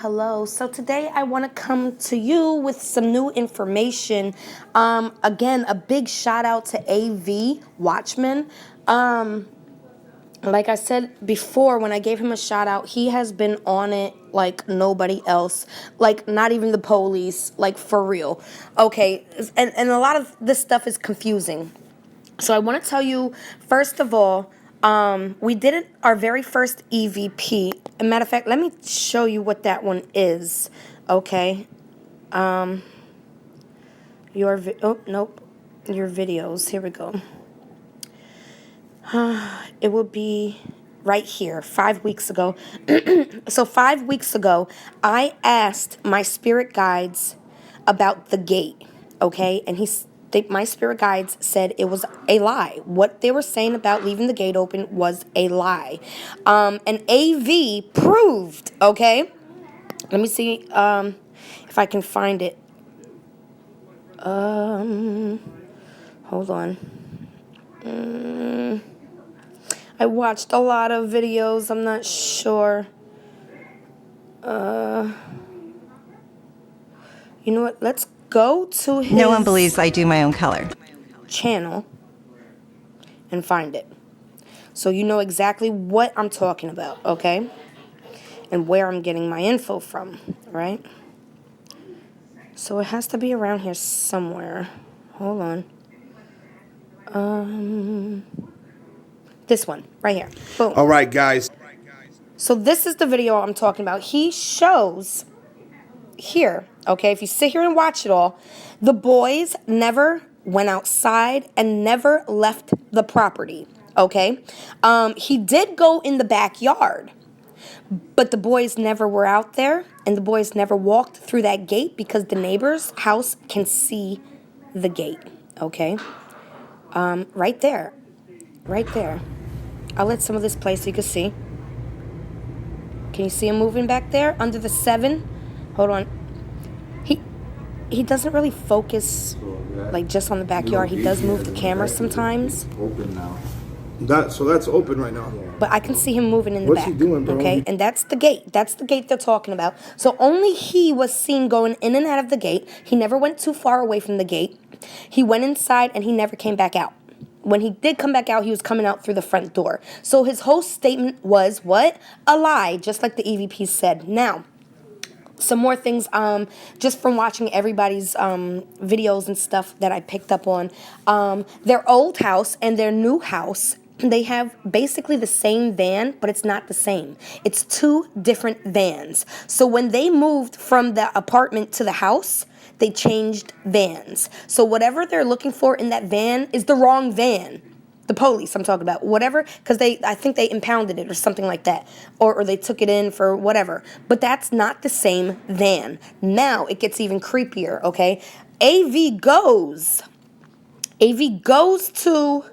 hello. So today I want to come to you with some new information. Again, a big shout out to AV Watchman. Like I said before, when I gave him a shout out, he has been on it like nobody else, like not even the police, like for real. Okay, and a lot of this stuff is confusing. So I want to tell you, first of all, we did our very first EVP. As a matter of fact, let me show you what that one is. Okay. Oh, nope. Your videos. Here we go. It will be right here, 5 weeks ago. So 5 weeks ago, I asked my spirit guides about the gate, okay? And my spirit guides said it was a lie. What they were saying about leaving the gate open was a lie. And AV proved, okay? Let me see if I can find it. Hold on. I watched a lot of videos. I'm not sure. You know what? Let's go to his No one believes I do my own color. channel and find it. So you know exactly what I'm talking about, okay? And where I'm getting my info from, right? So it has to be around here somewhere. Hold on. This one, right here. Boom. All right, guys. So this is the video I'm talking about. He shows here, okay, if you sit here and watch it all, the boys never went outside and never left the property, okay? He did go in the backyard, but the boys never were out there, and the boys never walked through that gate because the neighbor's house can see the gate, okay? Right there. Right there. I'll let some of this play so you can see. Can you see him moving back there under the 7? Hold on. He doesn't really focus like just on the backyard. He does move the camera sometimes. Open now. So that's open right now. But I can see him moving in the What's back. he doing, bro? Okay, and that's the gate. That's the gate they're talking about. So only he was seen going in and out of the gate. He never went too far away from the gate. He went inside and he never came back out. When he did come back out, he was coming out through the front door. So his whole statement was what? A lie, just like the EVP said. Now, some more things just from watching everybody's videos and stuff that I picked up on. Their old house and their new house, they have basically the same van, but it's not the same. It's 2 different vans. So when they moved from the apartment to the house, they changed vans. So whatever they're looking for in that van is the wrong van. The police I'm talking about. Whatever, because I think they impounded it or something like that. Or they took it in for whatever. But that's not the same van. Now it gets even creepier, okay? AV goes to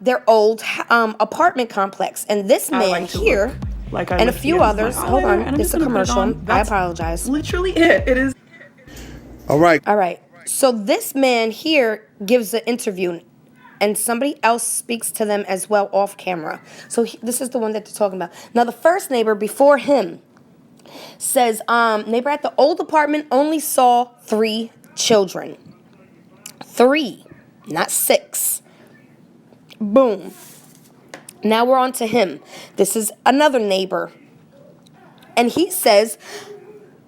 their old apartment complex. And this man here and a few others, hold on, this is a commercial. I apologize. Literally it is. All right. All right. So this man here gives an interview, and somebody else speaks to them as well off camera. So this is the one that they're talking about. Now, the first neighbor before him says, neighbor at the old apartment only saw 3 children. 3, not 6. Boom. Now we're on to him. This is another neighbor. And he says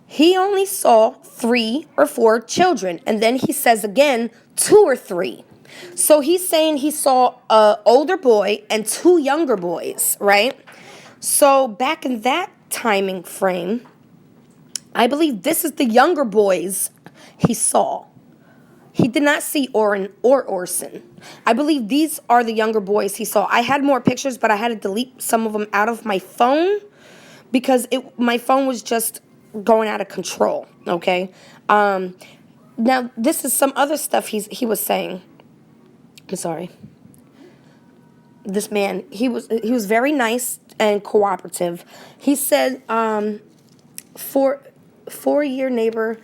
he only saw 3 or 4 children. And then he says again, 2 or 3. So he's saying he saw an older boy and 2 younger boys, right? So back in that timing frame, I believe this is the younger boys he saw. He did not see Oren or Orson. I believe these are the younger boys he saw. I had more pictures, but I had to delete some of them out of my phone because my phone was just going out of control, okay? Now, this is some other stuff he was saying. I'm sorry. This man, he was very nice and cooperative. He said, 4-year neighbor,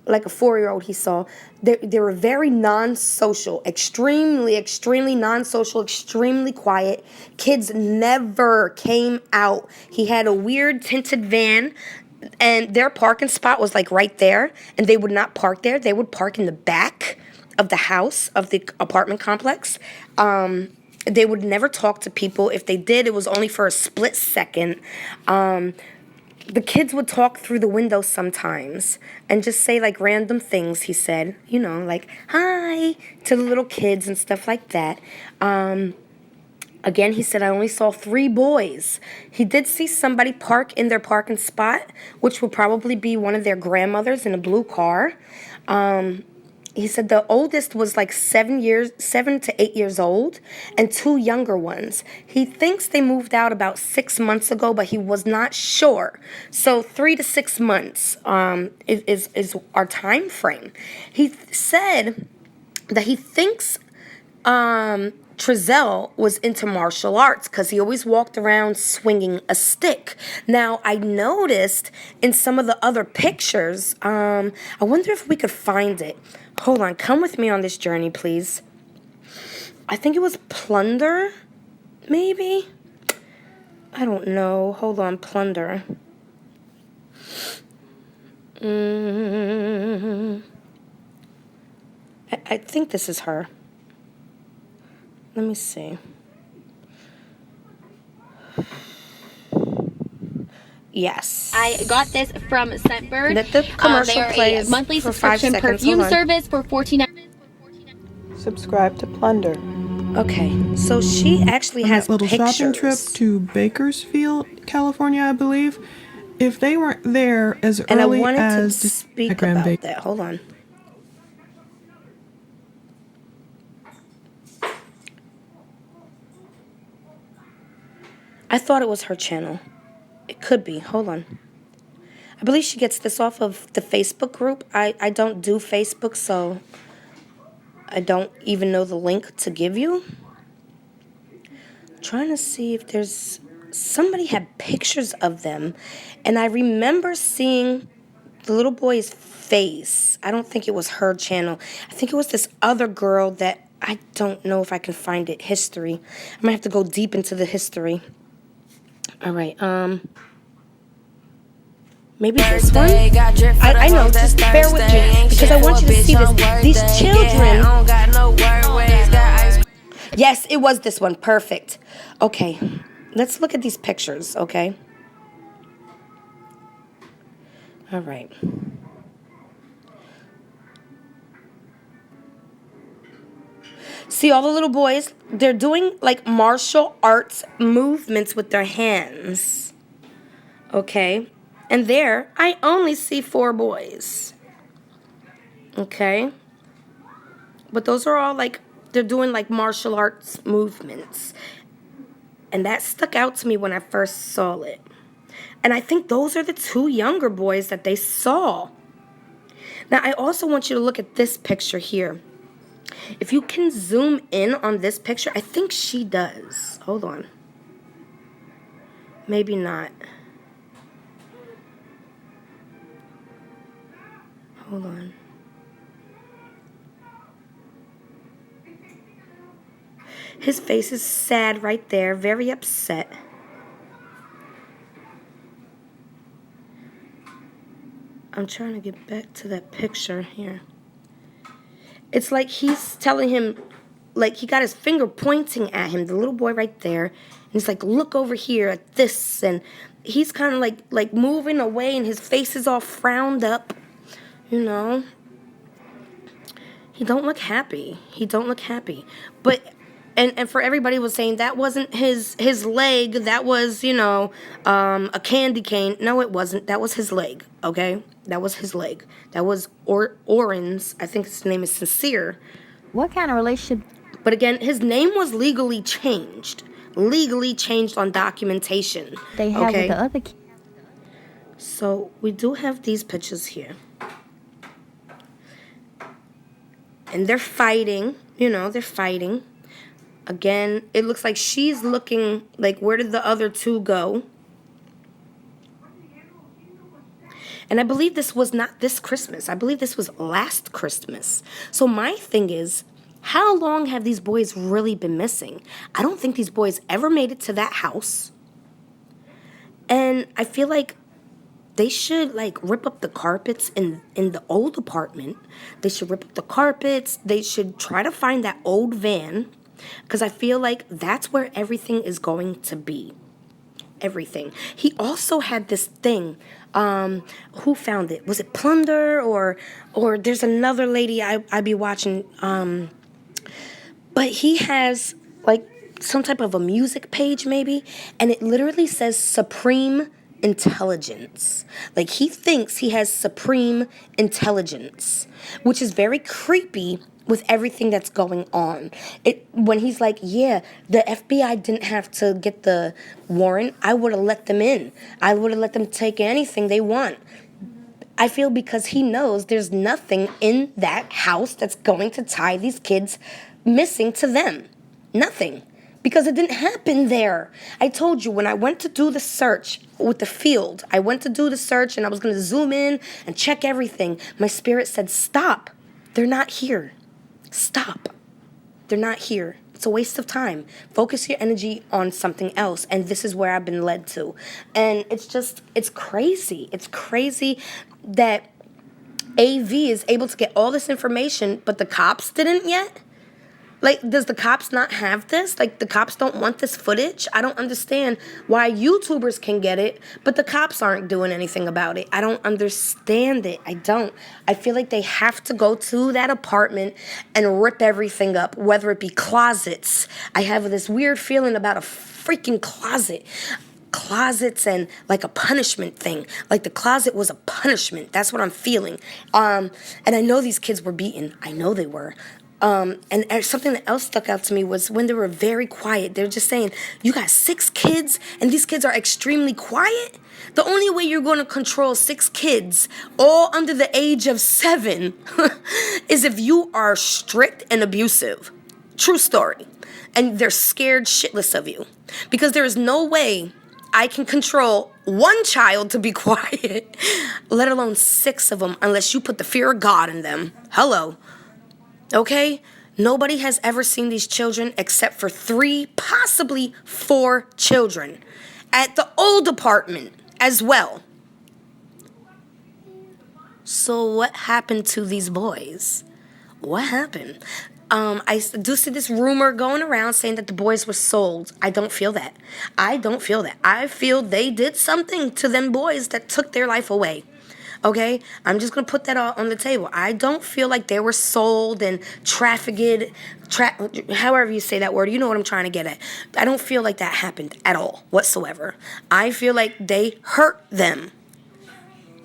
like a 4-year-old he saw. They were very non-social, extremely non-social, extremely quiet. Kids never came out. He had a weird tinted van, and their parking spot was like right there, and they would not park there. They would park in the back of the house, of the apartment complex. They would never talk to people. If they did, it was only for a split second. The kids would talk through the window sometimes and just say like random things, he said, you know, like hi to the little kids and stuff like that. Again, he said, I only saw 3 boys. He did see somebody park in their parking spot, which would probably be one of their grandmothers in a blue car. He said the oldest was like 7 to 8 years old, and 2 younger ones. He thinks they moved out about 6 months ago, but he was not sure. So 3 to 6 months is our time frame. He said that he thinks Trezell was into martial arts because he always walked around swinging a stick. Now, I noticed in some of the other pictures, I wonder if we could find it. Hold on, come with me on this journey, please. I think it was Plunder, maybe? I don't know. Hold on, Plunder. I think this is her. Let me see. Yes. I got this from Scentbird. Let the commercial They're play a monthly for 5 subscription seconds. perfume Hold on. service for $14. Subscribe to Plunder. Okay, so she actually has little pictures. shopping trip to Bakersfield, California, I believe. If they weren't there as And I early wanted to as speak Grand about Bake- that. Hold on. I thought it was her channel. It could be. Hold on. I believe she gets this off of the Facebook group. I don't do Facebook, so I don't even know the link to give you. I'm trying to see if there's... Somebody had pictures of them, and I remember seeing the little boy's face. I don't think it was her channel. I think it was this other girl that I don't know if I can find it. History. I'm gonna have to go deep into the history. All right, maybe this one? I know, just bear with me, because I want you to see this. These children... Yes, it was this one. Perfect. Okay, let's look at these pictures, okay? All right. See, all the little boys, they're doing like martial arts movements with their hands. Okay? And there, I only see 4 boys. Okay? But those are all like, they're doing like martial arts movements. And that stuck out to me when I first saw it. And I think those are the 2 younger boys that they saw. Now, I also want you to look at this picture here. If you can zoom in on this picture, I think she does. Hold on. Maybe not. Hold on. His face is sad right there, very upset. I'm trying to get back to that picture here. It's like he's telling him, like he got his finger pointing at him, the little boy right there. And he's like, look over here at this. And he's kind of like moving away, and his face is all frowned up, you know. He don't look happy. He don't look happy. But, and for everybody was saying that wasn't his leg. That was, you know, a candy cane. No, it wasn't. That was his leg, okay? That was his leg. That was Oren's. I think his name is Sincere. What kind of relationship? But again, his name was legally changed. Legally changed on documentation. They have okay? with the other kids. So we do have these pictures here. And they're fighting. You know, they're fighting. Again, it looks like she's looking like, where did the other 2 go? And I believe this was not this Christmas. I believe this was last Christmas. So my thing is, how long have these boys really been missing? I don't think these boys ever made it to that house. And I feel like they should like rip up the carpets in the old apartment. They should rip up the carpets. They should try to find that old van, because I feel like that's where everything is going to be. Everything. He also had this thing. Who found it? Was it Plunder or there's another lady I be watching. But he has like some type of a music page maybe, and it literally says Supreme Intelligence. Like he thinks he has supreme intelligence, which is very creepy with everything that's going on. When he's like, yeah, the FBI didn't have to get the warrant, I would have let them in. I would have let them take anything they want. I feel because he knows there's nothing in that house that's going to tie these kids missing to them. Nothing. Because it didn't happen there. I told you, when I went to do the search with the field, I went to do the search and I was going to zoom in and check everything. My spirit said, stop. They're not here. Stop. They're not here. It's a waste of time. Focus your energy on something else. And this is where I've been led to. And it's crazy. It's crazy that AV is able to get all this information, but the cops didn't yet. Like, does the cops not have this? Like, the cops don't want this footage? I don't understand why YouTubers can get it, but the cops aren't doing anything about it. I don't understand it. I don't. I feel like they have to go to that apartment and rip everything up, whether it be closets. I have this weird feeling about a freaking closet. Closets and like a punishment thing. Like the closet was a punishment. That's what I'm feeling. And I know these kids were beaten. I know they were. And something that else stuck out to me was when they were very quiet. They're just saying, you got 6 kids and these kids are extremely quiet? The only way you're going to control 6 kids, all under the age of 7, is if you are strict and abusive. True story. And they're scared shitless of you. Because there is no way I can control one child to be quiet, let alone 6 of them, unless you put the fear of God in them. Hello. Okay? Nobody has ever seen these children except for 3, possibly 4 children at the old apartment as well. So what happened to these boys? What happened? I do see this rumor going around saying that the boys were sold. I don't feel that. I don't feel that. I feel they did something to them boys that took their life away. Okay? I'm just going to put that all on the table. I don't feel like they were sold and trafficked, however you say that word. You know what I'm trying to get at. I don't feel like that happened at all whatsoever. I feel like they hurt them.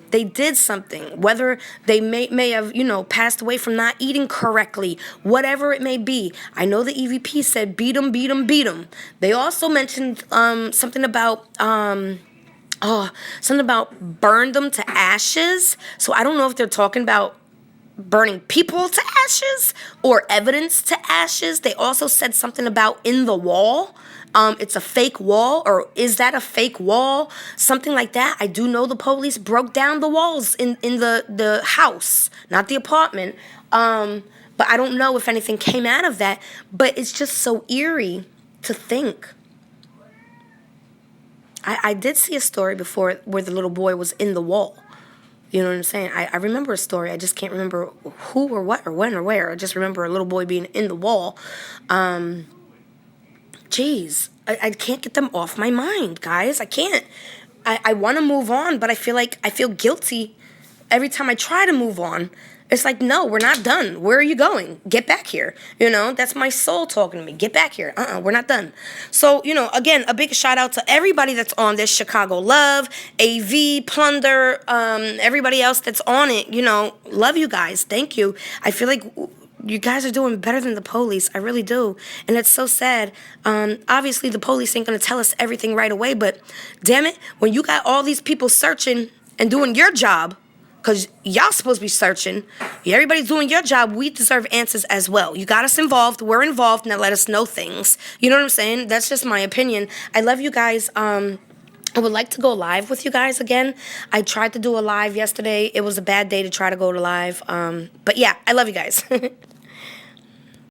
They did something, whether they may have, passed away from not eating correctly, whatever it may be. I know the EVP said beat them, beat them, beat them. They also mentioned something about burn them to ashes. So I don't know if they're talking about burning people to ashes or evidence to ashes. They also said something about in the wall. It's a fake wall, or is that a fake wall? Something like that. I do know the police broke down the walls in the house, not the apartment. But I don't know if anything came out of that. But it's just so eerie to think. I did see a story before where the little boy was in the wall. You know what I'm saying? I remember a story. I just can't remember who or what or when or where. I just remember a little boy being in the wall. Jeez, I can't get them off my mind, guys. I can't. I want to move on, but I feel guilty every time I try to move on. It's like, no, we're not done. Where are you going? Get back here. That's my soul talking to me. Get back here. We're not done. So, again, a big shout out to everybody that's on this. Chicago Love, AV, Plunder, everybody else that's on it. Love you guys. Thank you. I feel like you guys are doing better than the police. I really do. And it's so sad. Obviously, the police ain't going to tell us everything right away. But damn it, when you got all these people searching and doing your job, because y'all supposed to be searching. Everybody's doing your job. We deserve answers as well. You got us involved. We're involved. Now let us know things. You know what I'm saying? That's just my opinion. I love you guys. I would like to go live with you guys again. I tried to do a live yesterday. It was a bad day to try to go to live. But yeah, I love you guys.